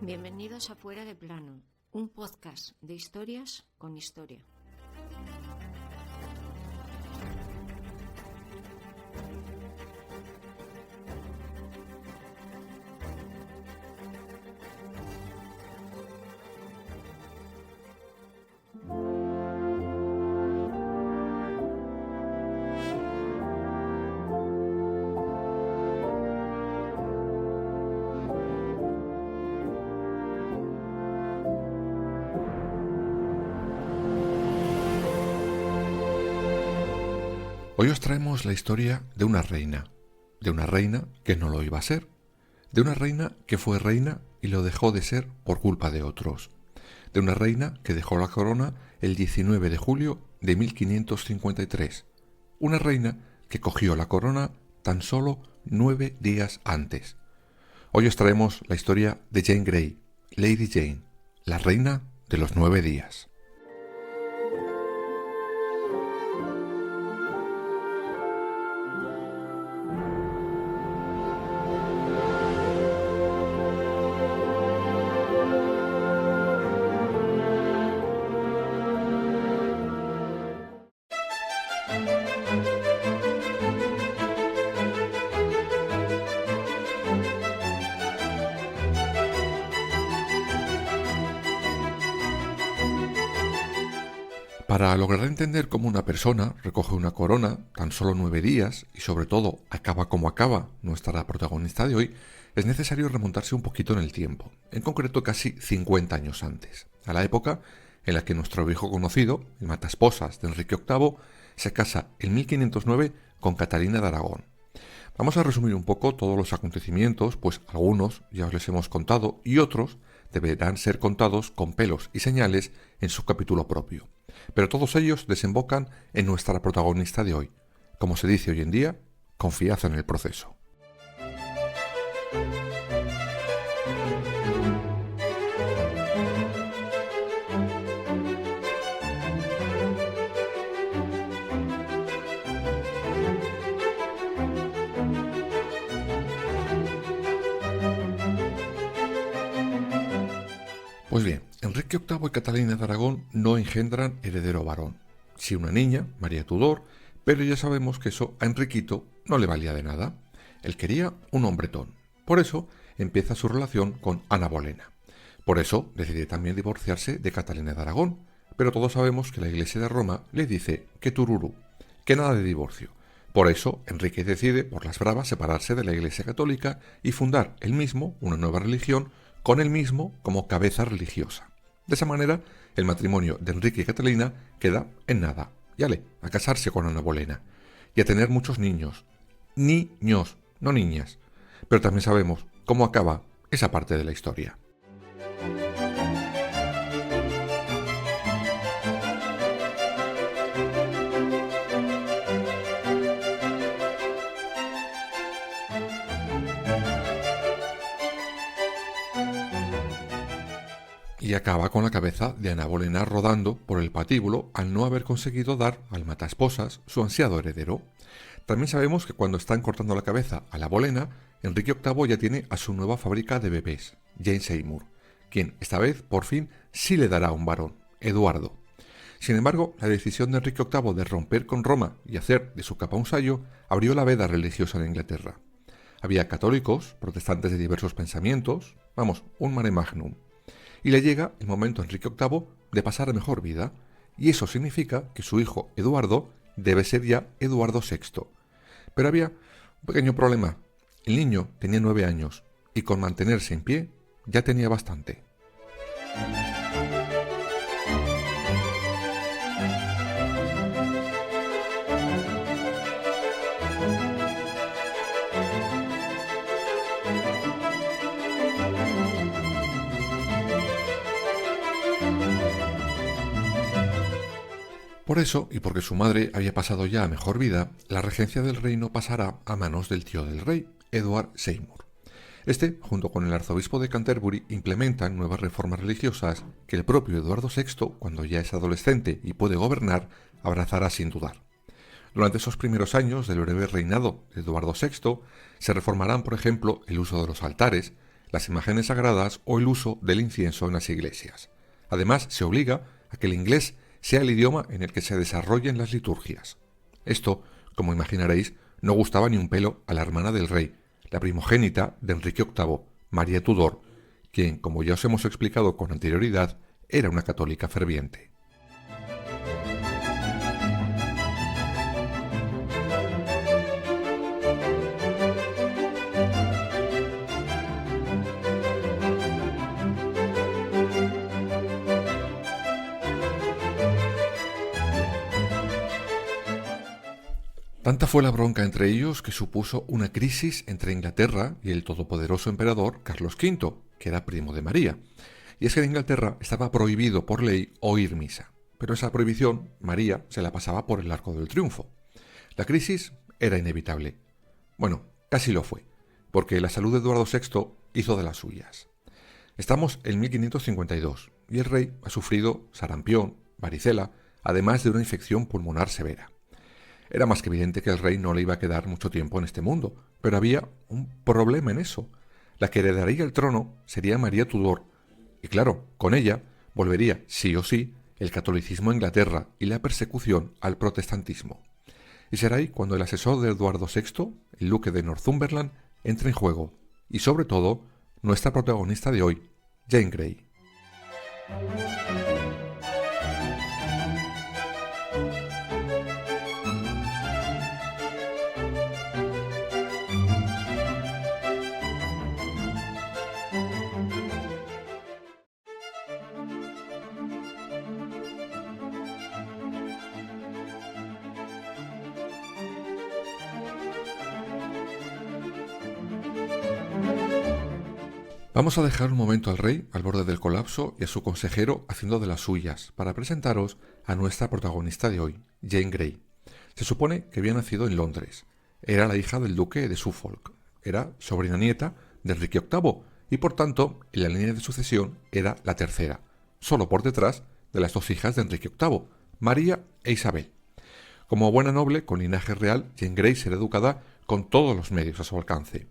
Bienvenidos a Fuera de Plano, un podcast de historias con historia. Hoy os traemos la historia de una reina que no lo iba a ser, de una reina que fue reina y lo dejó de ser por culpa de otros, de una reina que dejó la corona el 19 de julio de 1553, una reina que cogió la corona tan solo 9 días antes. Hoy os traemos la historia de Jane Grey, Lady Jane, la reina de los 9 días. Para lograr entender cómo una persona recoge una corona tan solo 9 días y sobre todo acaba como acaba nuestra protagonista de hoy, es necesario remontarse un poquito en el tiempo, en concreto casi 50 años antes, a la época en la que nuestro viejo conocido, el mataesposas de Enrique VIII, se casa en 1509 con Catalina de Aragón. Vamos a resumir un poco todos los acontecimientos, pues algunos ya os les hemos contado y otros deberán ser contados con pelos y señales en su capítulo propio. Pero todos ellos desembocan en nuestra protagonista de hoy. Como se dice hoy en día, confiad en el proceso. Pues bien, Enrique VIII y Catalina de Aragón no engendran heredero varón, sí una niña, María Tudor, pero ya sabemos que eso a Enriquito no le valía de nada. Él quería un hombretón. Por eso empieza su relación con Ana Bolena. Por eso decide también divorciarse de Catalina de Aragón, pero todos sabemos que la Iglesia de Roma le dice que tururú, que nada de divorcio. Por eso Enrique decide por las bravas separarse de la Iglesia católica y fundar él mismo una nueva religión con él mismo como cabeza religiosa. De esa manera, el matrimonio de Enrique y Catalina queda en nada. Y a casarse con Ana Bolena. Y a tener muchos niños. Niños, no niñas. Pero también sabemos cómo acaba esa parte de la historia. Y acaba con la cabeza de Ana Bolena rodando por el patíbulo al no haber conseguido dar al mataesposas su ansiado heredero. También sabemos que cuando están cortando la cabeza a la Bolena, Enrique VIII ya tiene a su nueva fábrica de bebés, Jane Seymour, quien esta vez por fin sí le dará un varón, Eduardo. Sin embargo, la decisión de Enrique VIII de romper con Roma y hacer de su capa un sayo abrió la veda religiosa en Inglaterra. Había católicos, protestantes de diversos pensamientos, un mare magnum. Y le llega el momento a Enrique VIII de pasar a mejor vida, y eso significa que su hijo Eduardo debe ser ya Eduardo VI. Pero había un pequeño problema. El niño tenía 9 años, y con mantenerse en pie ya tenía bastante. Por eso, y porque su madre había pasado ya a mejor vida, la regencia del reino pasará a manos del tío del rey, Edward Seymour. Este, junto con el arzobispo de Canterbury, implementan nuevas reformas religiosas que el propio Eduardo VI, cuando ya es adolescente y puede gobernar, abrazará sin dudar. Durante esos primeros años del breve reinado de Eduardo VI, se reformarán, por ejemplo, el uso de los altares, las imágenes sagradas o el uso del incienso en las iglesias. Además, se obliga a que el inglés sea el idioma en el que se desarrollen las liturgias. Esto, como imaginaréis, no gustaba ni un pelo a la hermana del rey, la primogénita de Enrique VIII, María Tudor, quien, como ya os hemos explicado con anterioridad, era una católica ferviente. Tanta fue la bronca entre ellos que supuso una crisis entre Inglaterra y el todopoderoso emperador Carlos V, que era primo de María. Y es que en Inglaterra estaba prohibido por ley oír misa, pero esa prohibición María se la pasaba por el arco del triunfo. La crisis era inevitable. Bueno, casi lo fue, porque la salud de Eduardo VI hizo de las suyas. Estamos en 1552 y el rey ha sufrido sarampión, varicela, además de una infección pulmonar severa. Era más que evidente que el rey no le iba a quedar mucho tiempo en este mundo, pero había un problema en eso. La que heredaría el trono sería María Tudor, y claro, con ella volvería, sí o sí, el catolicismo a Inglaterra y la persecución al protestantismo. Y será ahí cuando el asesor de Eduardo VI, el duque de Northumberland, entra en juego, y sobre todo, nuestra protagonista de hoy, Jane Grey. Vamos a dejar un momento al rey al borde del colapso y a su consejero haciendo de las suyas para presentaros a nuestra protagonista de hoy, Jane Grey. Se supone que había nacido en Londres. Era la hija del duque de Suffolk. Era sobrina nieta de Enrique VIII y por tanto en la línea de sucesión era la tercera, solo por detrás de las dos hijas de Enrique VIII, María e Isabel. Como buena noble con linaje real, Jane Grey será educada con todos los medios a su alcance.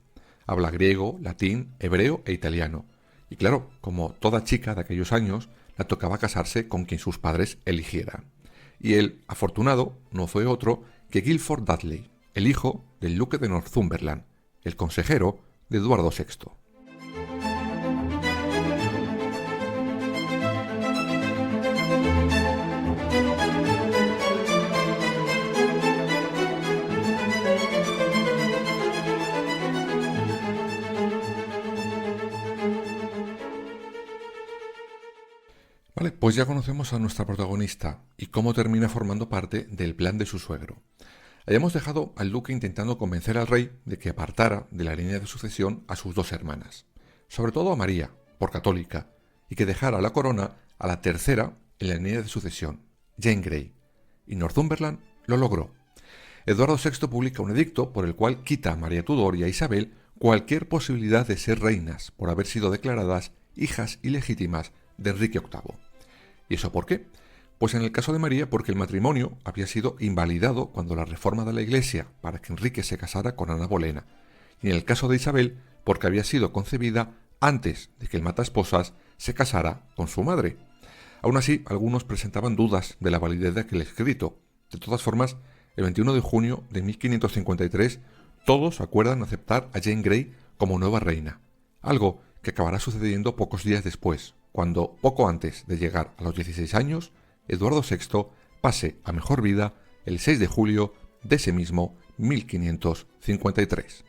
Habla griego, latín, hebreo e italiano. Y claro, como toda chica de aquellos años, la tocaba casarse con quien sus padres eligieran. Y el afortunado no fue otro que Guilford Dudley, el hijo del duque de Northumberland, el consejero de Eduardo VI. Vale, pues ya conocemos a nuestra protagonista y cómo termina formando parte del plan de su suegro. Hayamos dejado al duque intentando convencer al rey de que apartara de la línea de sucesión a sus dos hermanas, sobre todo a María, por católica, y que dejara la corona a la tercera en la línea de sucesión, Jane Grey. Y Northumberland lo logró. Eduardo VI publica un edicto por el cual quita a María Tudor y a Isabel cualquier posibilidad de ser reinas por haber sido declaradas hijas ilegítimas de Enrique VIII. ¿Y eso por qué? Pues en el caso de María porque el matrimonio había sido invalidado cuando la reforma de la Iglesia para que Enrique se casara con Ana Bolena, y en el caso de Isabel porque había sido concebida antes de que el mataesposas se casara con su madre. Aún así, algunos presentaban dudas de la validez de aquel escrito. De todas formas, el 21 de junio de 1553 todos acuerdan aceptar a Jane Grey como nueva reina, algo que acabará sucediendo pocos días después, cuando, poco antes de llegar a los 16 años, Eduardo VI pase a mejor vida el 6 de julio de ese mismo 1553.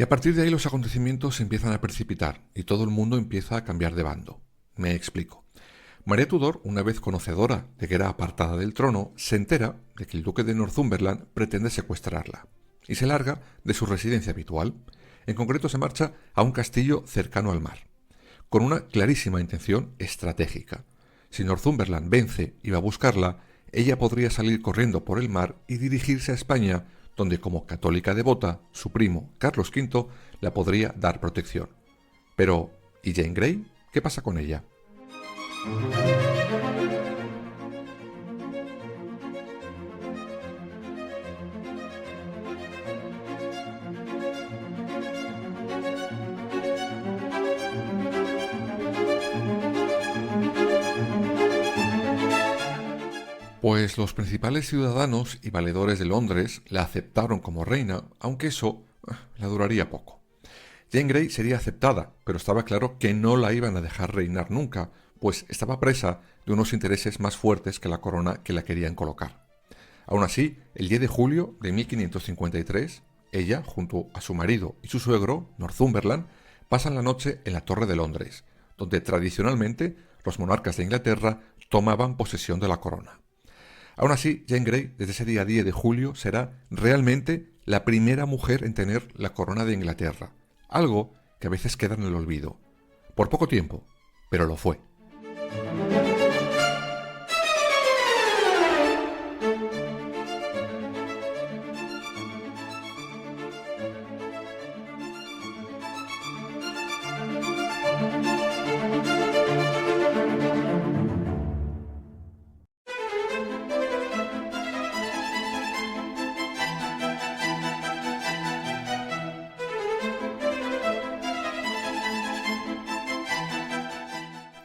Y a partir de ahí los acontecimientos se empiezan a precipitar y todo el mundo empieza a cambiar de bando. Me explico. María Tudor, una vez conocedora de que era apartada del trono, se entera de que el duque de Northumberland pretende secuestrarla y se larga de su residencia habitual. En concreto se marcha a un castillo cercano al mar, con una clarísima intención estratégica. Si Northumberland vence y va a buscarla, ella podría salir corriendo por el mar y dirigirse a España donde como católica devota, su primo Carlos V la podría dar protección. Pero, ¿y Jane Grey? ¿Qué pasa con ella? Pues los principales ciudadanos y valedores de Londres la aceptaron como reina, aunque eso la duraría poco. Jane Grey sería aceptada, pero estaba claro que no la iban a dejar reinar nunca, pues estaba presa de unos intereses más fuertes que la corona que la querían colocar. Aún así, el 10 de julio de 1553, ella, junto a su marido y su suegro, Northumberland, pasan la noche en la Torre de Londres, donde tradicionalmente los monarcas de Inglaterra tomaban posesión de la corona. Aún así, Jane Grey, desde ese día 10 de julio, será realmente la primera mujer en tener la corona de Inglaterra, algo que a veces queda en el olvido. Por poco tiempo, pero lo fue.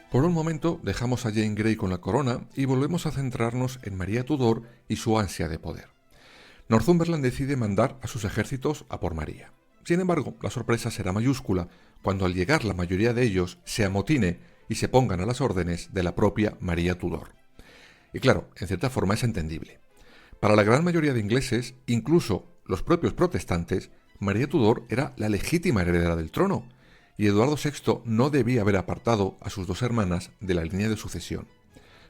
Por un momento dejamos a Jane Grey con la corona y volvemos a centrarnos en María Tudor y su ansia de poder. Northumberland decide mandar a sus ejércitos a por María. Sin embargo, la sorpresa será mayúscula cuando al llegar la mayoría de ellos se amotine y se pongan a las órdenes de la propia María Tudor. Y claro, en cierta forma es entendible. Para la gran mayoría de ingleses, incluso los propios protestantes, María Tudor era la legítima heredera del trono, y Eduardo VI no debía haber apartado a sus dos hermanas de la línea de sucesión.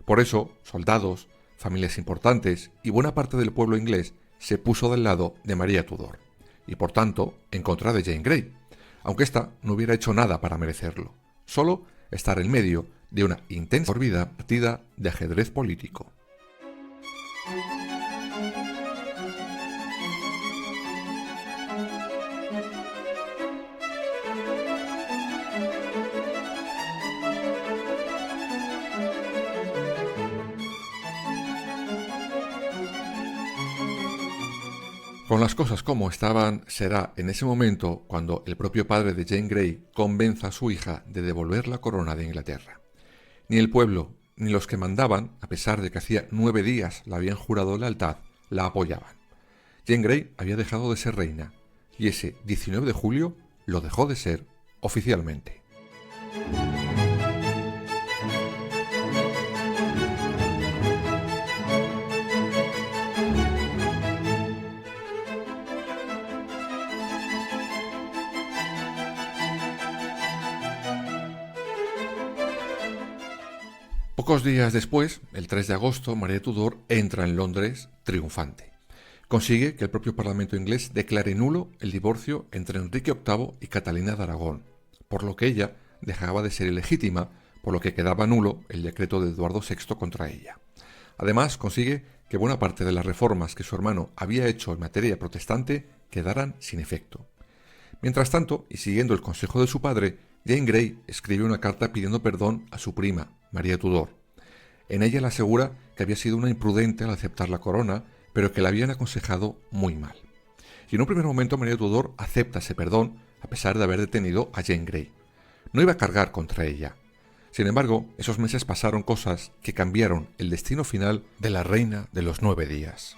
Por eso, soldados, familias importantes y buena parte del pueblo inglés se puso del lado de María Tudor, y por tanto en contra de Jane Grey, aunque ésta no hubiera hecho nada para merecerlo, solo estar en medio de una intensa partida de ajedrez político. Con las cosas como estaban, será en ese momento cuando el propio padre de Jane Grey convenza a su hija de devolver la corona de Inglaterra. Ni el pueblo, ni los que mandaban, a pesar de que hacía 9 días la habían jurado lealtad, la apoyaban. Jane Grey había dejado de ser reina, y ese 19 de julio lo dejó de ser oficialmente. Pocos días después, el 3 de agosto, María Tudor entra en Londres triunfante. Consigue que el propio Parlamento inglés declare nulo el divorcio entre Enrique VIII y Catalina de Aragón, por lo que ella dejaba de ser ilegítima, por lo que quedaba nulo el decreto de Eduardo VI contra ella. Además, consigue que buena parte de las reformas que su hermano había hecho en materia protestante quedaran sin efecto. Mientras tanto, y siguiendo el consejo de su padre, Jane Grey escribe una carta pidiendo perdón a su prima, María Tudor. En ella le asegura que había sido una imprudente al aceptar la corona, pero que la habían aconsejado muy mal. Y en un primer momento María Tudor acepta ese perdón, a pesar de haber detenido a Jane Grey. No iba a cargar contra ella. Sin embargo, esos meses pasaron cosas que cambiaron el destino final de la reina de los 9 días.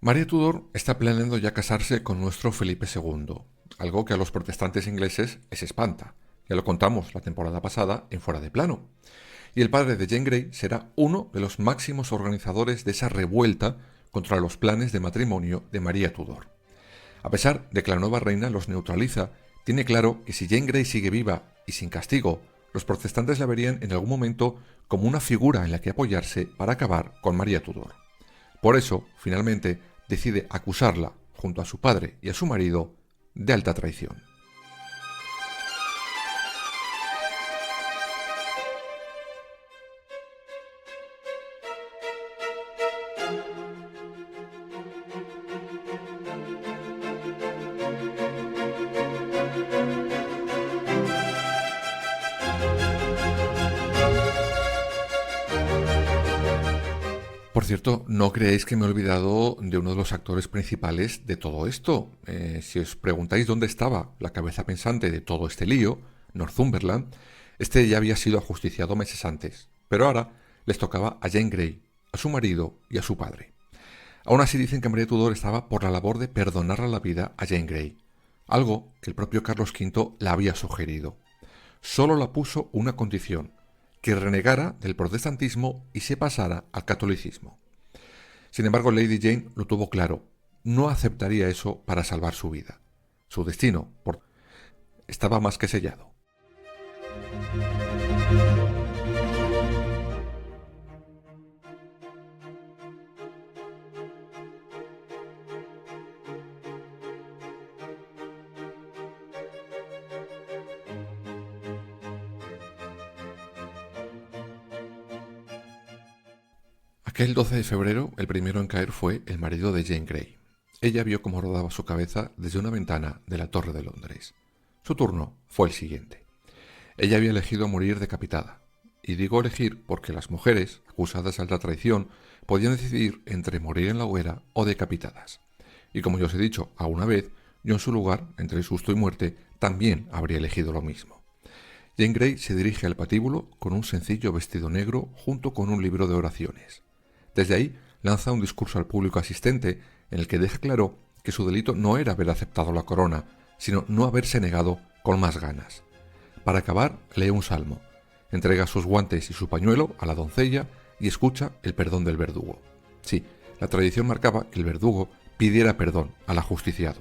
María Tudor está planeando ya casarse con nuestro Felipe II, algo que a los protestantes ingleses les espanta, Ya lo contamos la temporada pasada en Fuera de Plano. Y el padre de Jane Grey será uno de los máximos organizadores de esa revuelta contra los planes de matrimonio de María Tudor. A pesar de que la nueva reina los neutraliza, tiene claro que si Jane Grey sigue viva y sin castigo, los protestantes la verían en algún momento como una figura en la que apoyarse para acabar con María Tudor. Por eso, finalmente, decide acusarla, junto a su padre y a su marido, de alta traición. Por cierto, no creéis que me he olvidado de uno de los actores principales de todo esto. Si os preguntáis dónde estaba la cabeza pensante de todo este lío, Northumberland, este ya había sido ajusticiado meses antes, pero ahora les tocaba a Jane Grey, a su marido y a su padre. Aún así dicen que María Tudor estaba por la labor de perdonarle la vida a Jane Grey, algo que el propio Carlos V la había sugerido. Solo la puso una condición: que renegara del protestantismo y se pasara al catolicismo. Sin embargo, Lady Jane lo tuvo claro: no aceptaría eso para salvar su vida. Su destino estaba más que sellado. Aquel 12 de febrero, el primero en caer fue el marido de Jane Grey. Ella vio cómo rodaba su cabeza desde una ventana de la Torre de Londres. Su turno fue el siguiente. Ella había elegido morir decapitada. Y digo elegir porque las mujeres, acusadas de alta traición, podían decidir entre morir en la hoguera o decapitadas. Y como ya os he dicho alguna vez, yo en su lugar, entre susto y muerte, también habría elegido lo mismo. Jane Grey se dirige al patíbulo con un sencillo vestido negro junto con un libro de oraciones. Desde ahí lanza un discurso al público asistente en el que deja claro que su delito no era haber aceptado la corona, sino no haberse negado con más ganas. Para acabar, lee un salmo, entrega sus guantes y su pañuelo a la doncella y escucha el perdón del verdugo. Sí, la tradición marcaba que el verdugo pidiera perdón al ajusticiado.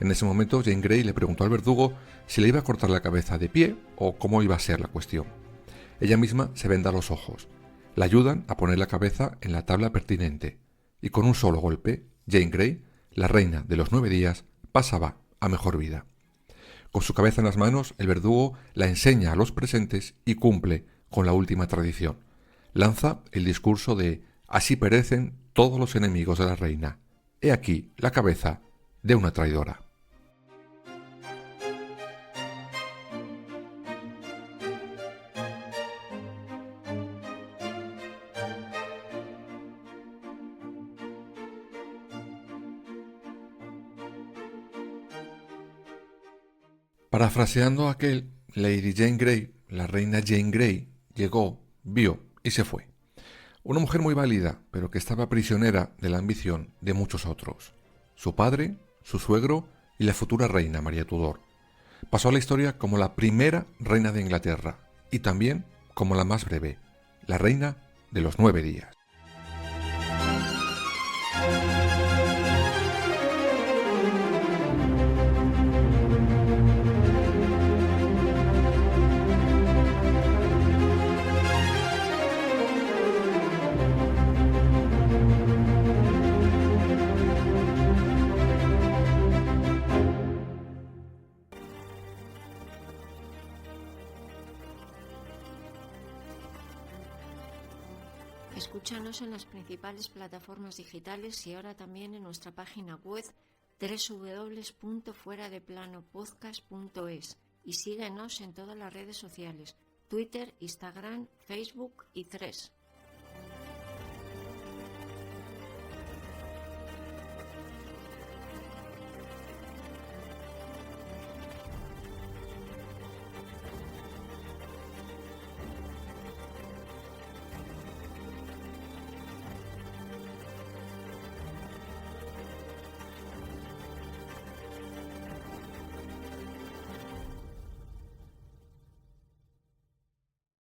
En ese momento Jane Grey le preguntó al verdugo si le iba a cortar la cabeza de pie o cómo iba a ser la cuestión. Ella misma se venda los ojos. La ayudan a poner la cabeza en la tabla pertinente, y con un solo golpe, Jane Grey, la reina de los 9 días, pasaba a mejor vida. Con su cabeza en las manos, el verdugo la enseña a los presentes y cumple con la última tradición. Lanza el discurso de «Así perecen todos los enemigos de la reina. He aquí la cabeza de una traidora». Parafraseando aquel, Lady Jane Grey, la reina Jane Grey, llegó, vio y se fue. Una mujer muy válida, pero que estaba prisionera de la ambición de muchos otros. Su padre, su suegro y la futura reina María Tudor. Pasó a la historia como la primera reina de Inglaterra y también como la más breve, la reina de los 9 días. Escúchanos en las principales plataformas digitales y ahora también en nuestra página web www.fueradeplanopodcast.es y síguenos en todas las redes sociales: Twitter, Instagram, Facebook y Threads.